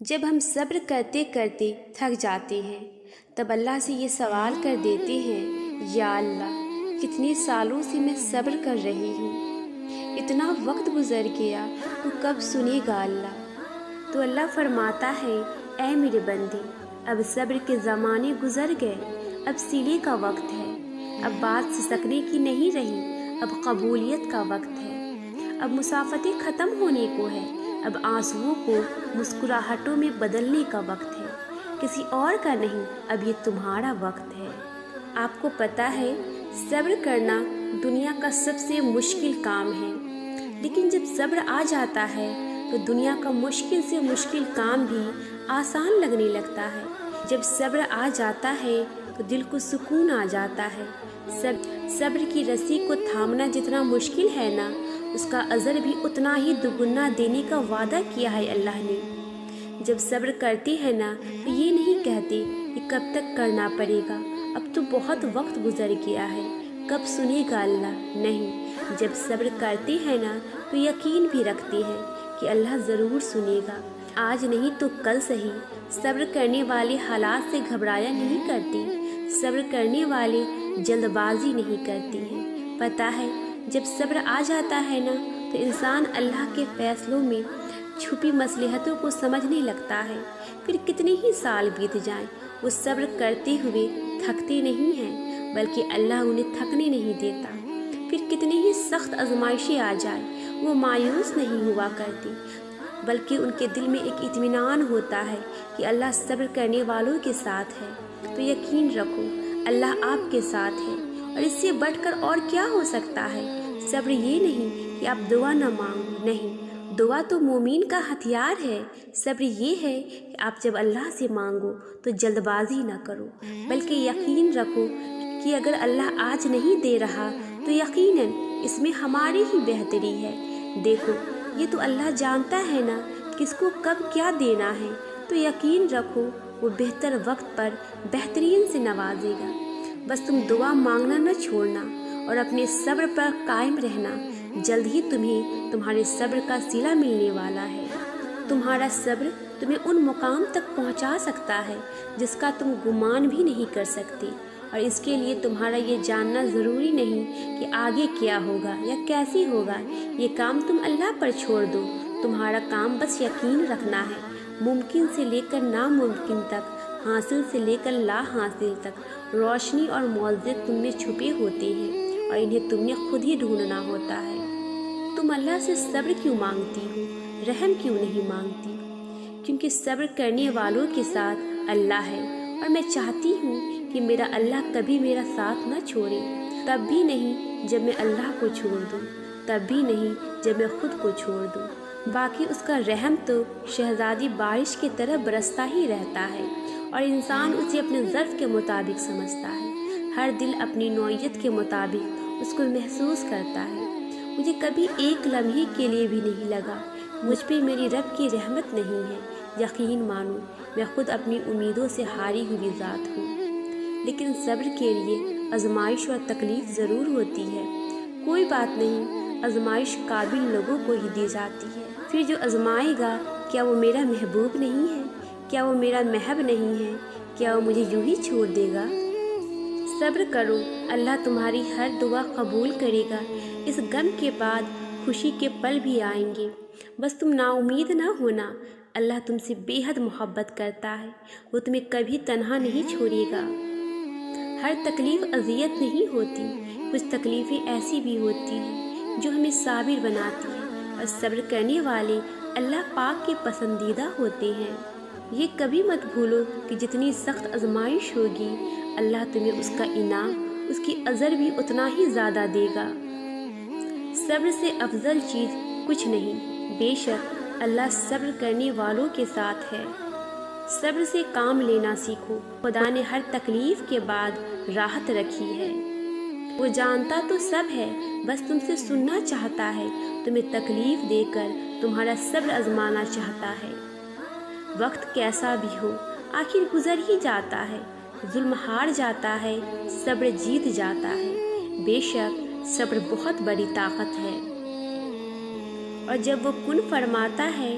جب ہم صبر کرتے کرتے تھک جاتے ہیں تب اللہ سے یہ سوال کر دیتے ہیں، یا اللہ کتنے سالوں سے میں صبر کر رہی ہوں، اتنا وقت گزر گیا تو کب سنے گا اللہ؟ تو اللہ فرماتا ہے، اے میرے بندے، اب صبر کے زمانے گزر گئے، اب سیلے کا وقت ہے، اب بات سسکنے کی نہیں رہی، اب قبولیت کا وقت ہے، اب مسافتیں ختم ہونے کو ہے، اب آنسوؤں کو مسکراہٹوں میں بدلنے کا وقت ہے، کسی اور کا نہیں، اب یہ تمہارا وقت ہے۔ آپ کو پتہ ہے صبر کرنا دنیا کا سب سے مشکل کام ہے، لیکن جب صبر آ جاتا ہے تو دنیا کا مشکل سے مشکل کام بھی آسان لگنے لگتا ہے۔ جب صبر آ جاتا ہے تو دل کو سکون آ جاتا ہے۔ صبر کی رسی کو تھامنا جتنا مشکل ہے نا، اس کا اجر بھی اتنا ہی دوگنا دینے کا وعدہ کیا ہے اللہ نے۔ جب صبر کرتے ہیں نا تو یہ نہیں کہتے کہ کب تک کرنا پڑے گا، اب تو بہت وقت گزر گیا ہے، کب سنے گا اللہ؟ نہیں، جب صبر کرتے ہیں نا تو یقین بھی رکھتے ہیں کہ اللہ ضرور سنے گا، آج نہیں تو کل صحیح۔ صبر کرنے والے حالات سے گھبرایا نہیں کرتے، صبر کرنے والے جلد بازی نہیں کرتے ہیں۔ پتہ ہے جب صبر آ جاتا ہے نا تو انسان اللہ کے فیصلوں میں چھپی مصلحتوں کو سمجھنے لگتا ہے۔ پھر کتنے ہی سال بیت جائیں، وہ صبر کرتے ہوئے تھکتے نہیں ہیں، بلکہ اللہ انہیں تھکنے نہیں دیتا۔ پھر کتنی ہی سخت آزمائشیں آ جائیں، وہ مایوس نہیں ہوا کرتے، بلکہ ان کے دل میں ایک اطمینان ہوتا ہے کہ اللہ صبر کرنے والوں کے ساتھ ہے۔ تو یقین رکھو اللہ آپ کے ساتھ ہے، اور اس سے بڑھ کر اور کیا ہو سکتا ہے؟ صبر یہ نہیں کہ آپ دعا نہ مانگو، نہیں، دعا تو مومن کا ہتھیار ہے۔ صبر یہ ہے کہ آپ جب اللہ سے مانگو تو جلد بازی نہ کرو، بلکہ یقین رکھو کہ اگر اللہ آج نہیں دے رہا تو یقیناً اس میں ہماری ہی بہتری ہے۔ دیکھو یہ تو اللہ جانتا ہے نا کس کو کب کیا دینا ہے، تو یقین رکھو وہ بہتر وقت پر بہترین سے نوازے گا۔ بس تم دعا مانگنا نہ چھوڑنا اور اپنے صبر پر قائم رہنا، جلد ہی تمہیں تمہارے صبر کا صلہ ملنے والا ہے۔ تمہارا صبر تمہیں ان مقام تک پہنچا سکتا ہے جس کا تم گمان بھی نہیں کر سکتے، اور اس کے لیے تمہارا یہ جاننا ضروری نہیں کہ آگے کیا ہوگا یا کیسے ہوگا۔ یہ کام تم اللہ پر چھوڑ دو، تمہارا کام بس یقین رکھنا ہے۔ ممکن سے لے کر ناممکن تک، حاصل سے لے کر لا حاصل تک، روشنی اور معجزے تم میں چھپے ہوتے ہیں اور انہیں تم نے خود ہی ڈھونڈنا ہوتا ہے۔ تم اللہ سے صبر کیوں مانگتی ہو، رحم کیوں نہیں مانگتی؟ کیونکہ صبر کرنے والوں کے ساتھ اللہ ہے، اور میں چاہتی ہوں کہ میرا اللہ کبھی میرا ساتھ نہ چھوڑے، تب بھی نہیں جب میں اللہ کو چھوڑ دوں، تب بھی نہیں جب میں خود کو چھوڑ دوں۔ باقی اس کا رحم تو شہزادی بارش کی طرح برستا ہی رہتا ہے، اور انسان اسے اپنے ظرف کے مطابق سمجھتا ہے۔ ہر دل اپنی نوعیت کے مطابق اس کو محسوس کرتا ہے۔ مجھے کبھی ایک لمحے کے لیے بھی نہیں لگا مجھ پہ میری رب کی رحمت نہیں ہے۔ یقین مانو میں خود اپنی امیدوں سے ہاری ہوئی ذات ہوں، لیکن صبر کے لیے آزمائش اور تکلیف ضرور ہوتی ہے۔ کوئی بات نہیں، آزمائش قابل لوگوں کو ہی دی جاتی ہے۔ پھر جو آزمائے گا کیا وہ میرا محبوب نہیں ہے؟ کیا وہ میرا محب نہیں ہے؟ کیا وہ مجھے یوں ہی چھوڑ دے گا؟ صبر کرو، اللہ تمہاری ہر دعا قبول کرے گا۔ اس غم کے بعد خوشی کے پل بھی آئیں گے، بس تم نا امید نہ ہونا۔ اللہ تم سے بے حد محبت کرتا ہے، وہ تمہیں کبھی تنہا نہیں چھوڑے گا۔ ہر تکلیف اذیت نہیں ہوتی، کچھ تکلیفیں ایسی بھی ہوتی ہیں جو ہمیں صابر بناتی ہیں، اور صبر کرنے والے اللہ پاک کے پسندیدہ ہوتے ہیں۔ یہ کبھی مت بھولو کہ جتنی سخت آزمائش ہوگی اللہ تمہیں اس کا انعام، اس کی اجر بھی اتنا ہی زیادہ دے گا۔ صبر سے افضل چیز کچھ نہیں، بے شک اللہ صبر کرنے والوں کے ساتھ ہے۔ صبر سے کام لینا سیکھو، خدا نے ہر تکلیف کے بعد راحت رکھی ہے۔ وہ جانتا تو سب ہے، بس تم سے سننا چاہتا ہے، تمہیں تکلیف دے کر تمہارا صبر آزمانا چاہتا ہے۔ وقت کیسا بھی ہو آخر گزر ہی جاتا ہے، ظلم ہار جاتا ہے، صبر جیت جاتا ہے۔ بے شک صبر بہت بڑی طاقت ہے، اور جب وہ کن فرماتا ہے